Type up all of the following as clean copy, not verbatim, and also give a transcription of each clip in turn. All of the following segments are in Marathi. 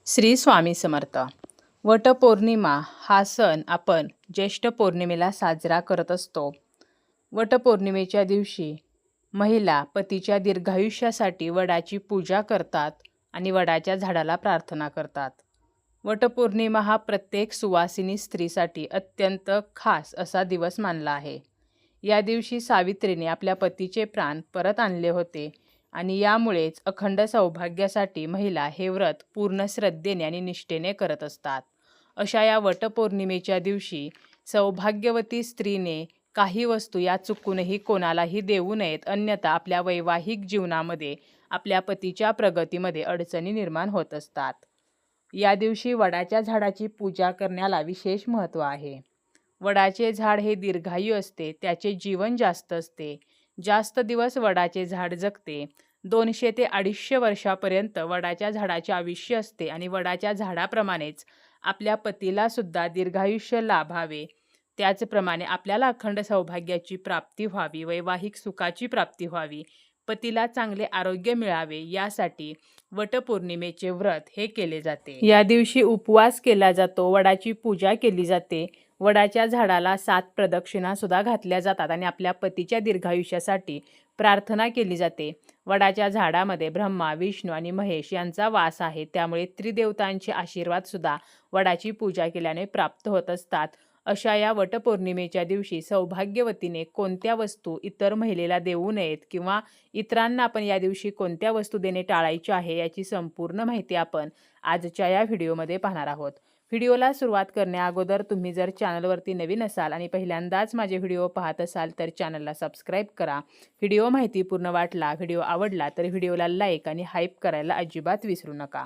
श्री स्वामी समर्थ. वटपौर्णिमा हा सण आपण ज्येष्ठ पौर्णिमेला साजरा करत असतो. वटपौर्णिमेच्या दिवशी महिला पतीच्या दीर्घायुष्यासाठी वडाची पूजा करतात आणि वडाच्या झाडाला प्रार्थना करतात. वटपौर्णिमा हा प्रत्येक सुवासिनी स्त्रीसाठी अत्यंत खास असा दिवस मानला आहे. या दिवशी सावित्रीने आपल्या पतीचे प्राण परत आणले होते आणि यामुळेच अखंड सौभाग्यासाठी महिला हे व्रत पूर्ण श्रद्धेने आणि निष्ठेने करत असतात. अशा या वटपौर्णिमेच्या दिवशी सौभाग्यवती स्त्रीने काही वस्तू या चुकूनही कोणालाही देऊ नयेत, अन्यथा आपल्या वैवाहिक जीवनामध्ये आपल्या पतीच्या प्रगतीमध्ये अडचणी निर्माण होत असतात. या दिवशी वडाच्या झाडाची पूजा करण्याला विशेष महत्त्व आहे. वडाचे झाड हे दीर्घायू असते, त्याचे जीवन जास्त असते. जास्त दिवस वडाचे झाड जगते. 200 ते 250 वर्षापर्यंत वडाच्या झाडाचे आयुष्य असते आणि वडाच्या झाडाप्रमाणेच आपल्या पतीला सुद्धा दीर्घायुष्य लाभावे, त्याचप्रमाणे आपल्याला अखंड सौभाग्याची प्राप्ती व्हावी, वैवाहिक सुखाची प्राप्ती व्हावी, पतीला चांगले आरोग्य मिळावे, यासाठी वटपौर्णिमेचे व्रत हे केले जाते. या दिवशी उपवास केला जातो, वडाची पूजा केली जाते, वडाच्या झाडाला 7 प्रदक्षिणा सुद्धा घातल्या जातात आणि आपल्या पतीच्या दीर्घायुष्यासाठी प्रार्थना केली जाते. वडाच्या झाडामध्ये ब्रह्मा, विष्णू आणि महेश यांचा वास आहे, त्यामुळे त्रिदेवतांचे आशीर्वाद सुद्धा वडाची पूजा केल्याने प्राप्त होत असतात. अशा या वटपौर्णिमेच्या दिवशी सौभाग्यवतीने कोणत्या वस्तू इतर महिलेला देऊ नयेत किंवा इतरांना आपण या दिवशी कोणत्या वस्तू देणे टाळायचे आहे, याची संपूर्ण माहिती आपण आजच्या या व्हिडिओमध्ये पाहणार आहोत. व्हिडिओला सुरुवात करण्याअगोदर तुम्ही जर चॅनलवरती नवीन असाल आणि पहिल्यांदाच माझे व्हिडिओ पाहत असाल तर चॅनलला सबस्क्राईब करा. व्हिडिओ माहितीपूर्ण वाटला, व्हिडिओ आवडला तर व्हिडिओला लाईक आणि हाईप करायला अजिबात विसरू नका.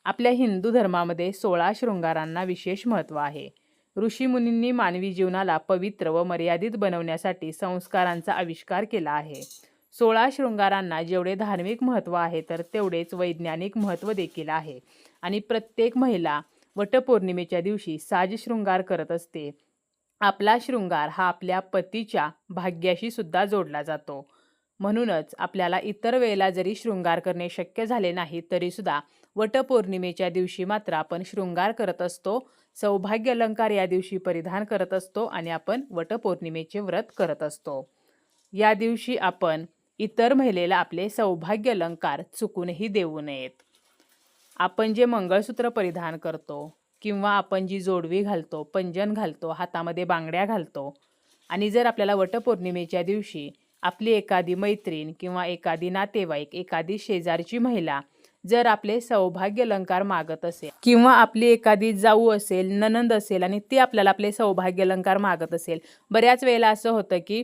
आपल्या हिंदू धर्मामध्ये 16 शृंगारांना विशेष महत्त्व आहे. ऋषीमुनींनी मानवी जीवनाला पवित्र व मर्यादित बनवण्यासाठी संस्कारांचा आविष्कार केला आहे. 16 शृंगारांना जेवढे धार्मिक महत्त्व आहे तर तेवढेच वैज्ञानिक महत्त्व देखील आहे आणि प्रत्येक महिला वटपौर्णिमेच्या दिवशी साजशृंगार करत असते. आपला शृंगार हा आपल्या पतीच्या भाग्याशी सुद्धा जोडला जातो. म्हणूनच आपल्याला इतर वेळेला जरी शृंगार करणे शक्य झाले नाही तरी सुद्धा वटपौर्णिमेच्या दिवशी मात्र आपण शृंगार करत असतो, सौभाग्य अलंकार या दिवशी परिधान करत असतो आणि आपण वटपौर्णिमेचे व्रत करत असतो. या दिवशी आपण इतर महिलेला आपले सौभाग्य अलंकार चुकूनही देऊ नयेत. आपण जे मंगळसूत्र परिधान करतो किंवा आपण जी जोडवी घालतो, पंजन घालतो, हातामध्ये बांगड्या घालतो आणि जर आपल्याला वटपौर्णिमेच्या दिवशी आपली एखादी मैत्रीण किंवा एखादी नातेवाईक, एखादी शेजारची महिला जर आपले सौभाग्य अलंकार मागत असेल किंवा आपली एखादी जाऊ असेल, नणंद असेल आणि ती आपल्याला आपले सौभाग्य अलंकार मागत असेल, बऱ्याच वेळेला असं होतं की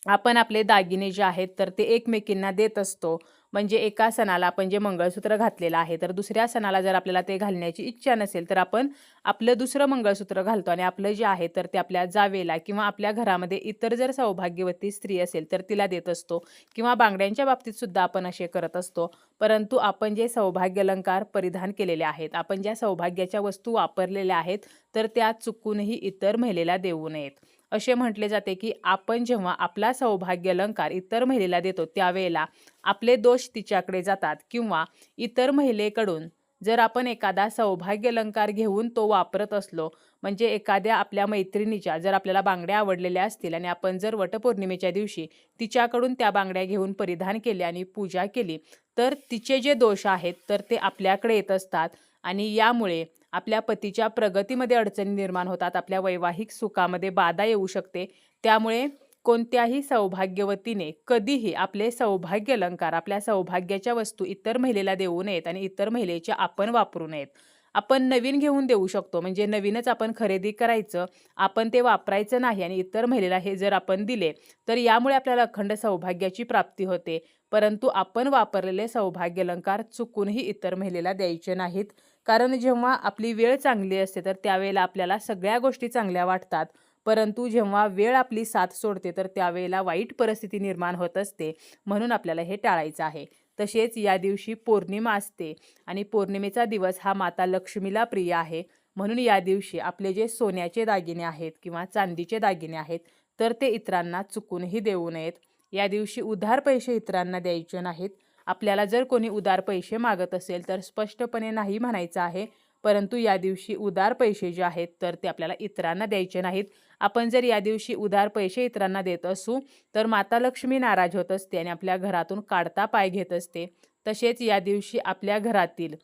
आपण आपले दागिने जे आहेत तर ते एकमेकींना देत असतो. म्हणजे एका सणाला आपण जे मंगळसूत्र घातलेलं आहे तर दुसऱ्या सणाला जर आपल्याला ते घालण्याची इच्छा नसेल तर आपण आपलं दुसरं मंगळसूत्र घालतो आणि आपलं जे आहे तर ते आपल्या जावेला किंवा आपल्या घरामध्ये इतर जर सौभाग्यवती स्त्री असेल तर तिला देत असतो किंवा बांगड्यांच्या बाबतीत सुद्धा आपण असे करत असतो. परंतु आपण जे सौभाग्य अलंकार परिधान केलेले आहेत, आपण ज्या सौभाग्याच्या वस्तू वापरलेल्या आहेत तर त्या चुकूनही इतर महिलेला देऊ नयेत. असे म्हटले जाते की आपण जेव्हा आपला सौभाग्य अलंकार इतर महिलेला देतो त्यावेळेला आपले दोष तिच्याकडे जातात किंवा इतर महिलेकडून जर आपण एखादा सौभाग्य अलंकार घेऊन तो वापरत असलो, म्हणजे एखाद्या आपल्या मैत्रिणीच्या जर आपल्याला बांगड्या आवडलेल्या असतील आणि आपण जर वटपौर्णिमेच्या दिवशी तिच्याकडून त्या बांगड्या घेऊन परिधान केले आणि पूजा केली तर तिचे जे दोष आहेत तर ते आपल्याकडे येत असतात आणि यामुळे आपल्या पतीच्या प्रगतीमध्ये अडचणी निर्माण होतात, आपल्या वैवाहिक सुखामध्ये बाधा येऊ शकते. त्यामुळे कोणत्याही सौभाग्यवतीने कधीही आपले सौभाग्य अलंकार, आपल्या सौभाग्याच्या वस्तू इतर महिलेला देऊ नयेत आणि इतर महिलेच्या आपण वापरू नयेत. आपण नवीन घेऊन देऊ शकतो, म्हणजे नवीनच आपण खरेदी करायचं, आपण ते वापरायचं नाही आणि इतर महिलेला हे जर आपण दिले तर यामुळे आपल्याला अखंड सौभाग्याची प्राप्ती होते. परंतु आपण वापरलेले सौभाग्य अलंकार चुकूनही इतर महिलेला द्यायचे नाहीत. कारण जेव्हा आपली वेळ चांगली असते तर त्यावेळेला आपल्याला सगळ्या गोष्टी चांगल्या वाटतात, परंतु जेव्हा वेळ आपली साथ सोडते तर त्यावेळेला वाईट परिस्थिती निर्माण होत असते. म्हणून आपल्याला हे टाळायचं आहे. तसेच या दिवशी पौर्णिमा असते आणि पौर्णिमेचा दिवस हा माता लक्ष्मीला प्रिय आहे. म्हणून या दिवशी आपले जे सोन्याचे दागिने आहेत किंवा चांदीचे दागिने आहेत तर ते इतरांना चुकूनही देऊ नयेत. या दिवशी उधार पैसे इतरांना द्यायचे नाहीत. आपल्याला जर कोणी उधार पैसे मागत असेल तर स्पष्टपणे नाही म्हणायचं आहे. परंतु या दिवशी उधार पैसे जे आहेत तर ते आपल्याला इतरांना द्यायचे नाहीत. आपण जर या दिवशी उधार पैसे इतरांना देत असू तर माता लक्ष्मी नाराज होत असते आणि आपल्या घरातून काढता पाय घेत असते. तसेच या दिवशी आपल्या घरातील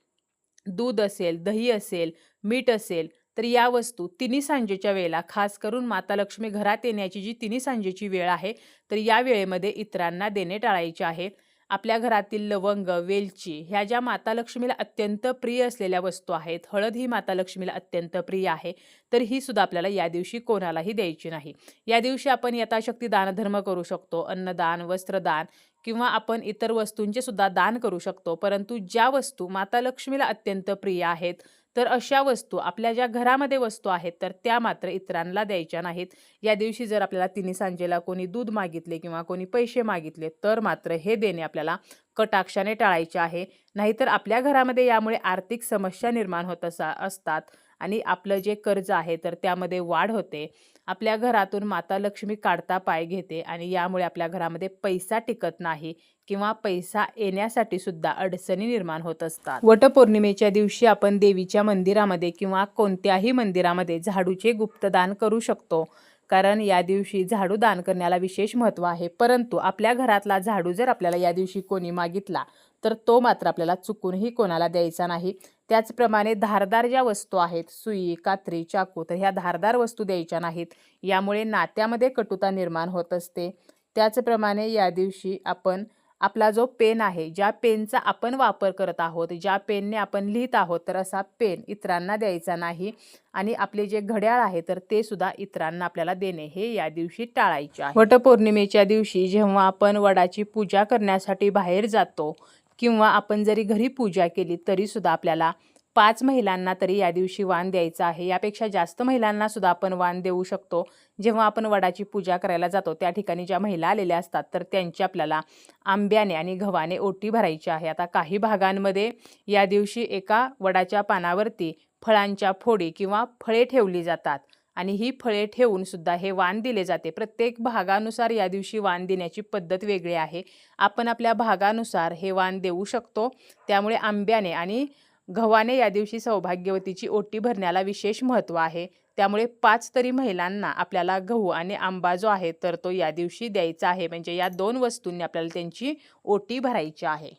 दूध असेल, दही असेल, मीठ असेल तर या वस्तू तिन्ही सांजेच्या वेळेला, खास करून माता लक्ष्मी घरात येण्याची जी तिन्ही सांजेची वेळ आहे तर या वेळेमध्ये इतरांना देणे टाळायचे आहे. आपल्या घरातील लवंग, वेलची ह्या ज्या माता लक्ष्मीला अत्यंत प्रिय असलेल्या वस्तू आहेत, हळद ही माता लक्ष्मीला अत्यंत प्रिय आहे, तर ही सुद्धा आपल्याला या दिवशी कोणालाही द्यायची नाही. या दिवशी आपण यथाशक्ती दानधर्म करू शकतो, अन्नदान, वस्त्रदान किंवा आपण इतर वस्तूंचे सुद्धा दान करू शकतो. परंतु ज्या वस्तू माता लक्ष्मीला अत्यंत प्रिय आहेत तर अशा वस्तू, आपल्या ज्या घरामध्ये वस्तू आहेत तर त्या मात्र इतरांना द्यायच्या नाहीत. या दिवशी जर आपल्याला तिन्ही सांजेला कोणी दूध मागितले किंवा कोणी पैसे मागितले तर मात्र हे देणे आपल्याला कटाक्षाने टाळायचे आहे. नाहीतर आपल्या घरामध्ये यामुळे आर्थिक समस्या निर्माण होत असतात आणि आपलं जे कर्ज आहे तर त्यामध्ये वाढ होते. आपल्या घरातून माता लक्ष्मी काढता पाय घेते आणि यामुळे आपल्या घरामध्ये पैसा टिकत नाही किंवा पैसा येण्यासाठी सुद्धा अडचणी निर्माण होत असतात. वटपौर्णिमेच्या दिवशी आपण देवीच्या मंदिरामध्ये किंवा कोणत्याही मंदिरामध्ये झाडूचे गुप्तदान करू शकतो. कारण या दिवशी झाडू दान करण्याला विशेष महत्त्व आहे. परंतु आपल्या घरातला झाडू जर आपल्याला या दिवशी कोणी मागितला तर तो मात्र आपल्याला चुकूनही कोणाला द्यायचा नाही. त्याचप्रमाणे धारदार ज्या वस्तू आहेत, सुई, कात्री, चाकू, तर ह्या धारदार वस्तू द्यायच्या नाहीत. यामुळे नात्यामध्ये कटुता निर्माण होत असते. त्याचप्रमाणे या दिवशी आपण आपला जो पेन आहे, ज्या पेनचा आपण वापर करत आहोत, ज्या पेनने आपण लिहित आहोत तर असा पेन इतरांना द्यायचा नाही. आणि आपले जे घड्याळ आहे तर ते सुद्धा इतरांना आपल्याला देणे हे या दिवशी टाळायचे आहे. वटपौर्णिमेच्या दिवशी जेव्हा आपण वडाची पूजा करण्यासाठी बाहेर जातो किंवा आपण जरी घरी पूजा केली तरी सुद्धा आपल्याला 5 महिलांना तरी या दिवशी वाण द्यायचं आहे. यापेक्षा जास्त महिलांना सुद्धा आपण वाण देऊ शकतो. जेव्हा आपण वडाची पूजा करायला जातो त्या ठिकाणी ज्या महिला आलेल्या असतात तर त्यांची आपल्याला आंब्याने आणि गव्हाने ओटी भरायची आहे. आता काही भागांमध्ये या दिवशी एका वडाच्या पानावरती फळांच्या फोडी किंवा फळे ठेवली जातात आणि ही फळे ठेवून सुद्धा हे वाण दिले जाते. प्रत्येक भागानुसार या दिवशी वाण देण्याची पद्धत वेगळी आहे. आपण आपल्या भागानुसार हे वाण देऊ शकतो. त्यामुळे आंब्याने आणि गव्हाने या दिवशी सौभाग्यवतीची ओटी भरण्याला विशेष महत्त्व आहे. त्यामुळे 5 तरी महिलांना आपल्याला गहू आणि आंबा जो आहे तर तो या दिवशी द्यायचा आहे. म्हणजे या 2 वस्तूंनी आपल्याला त्यांची ओटी भरायची आहे.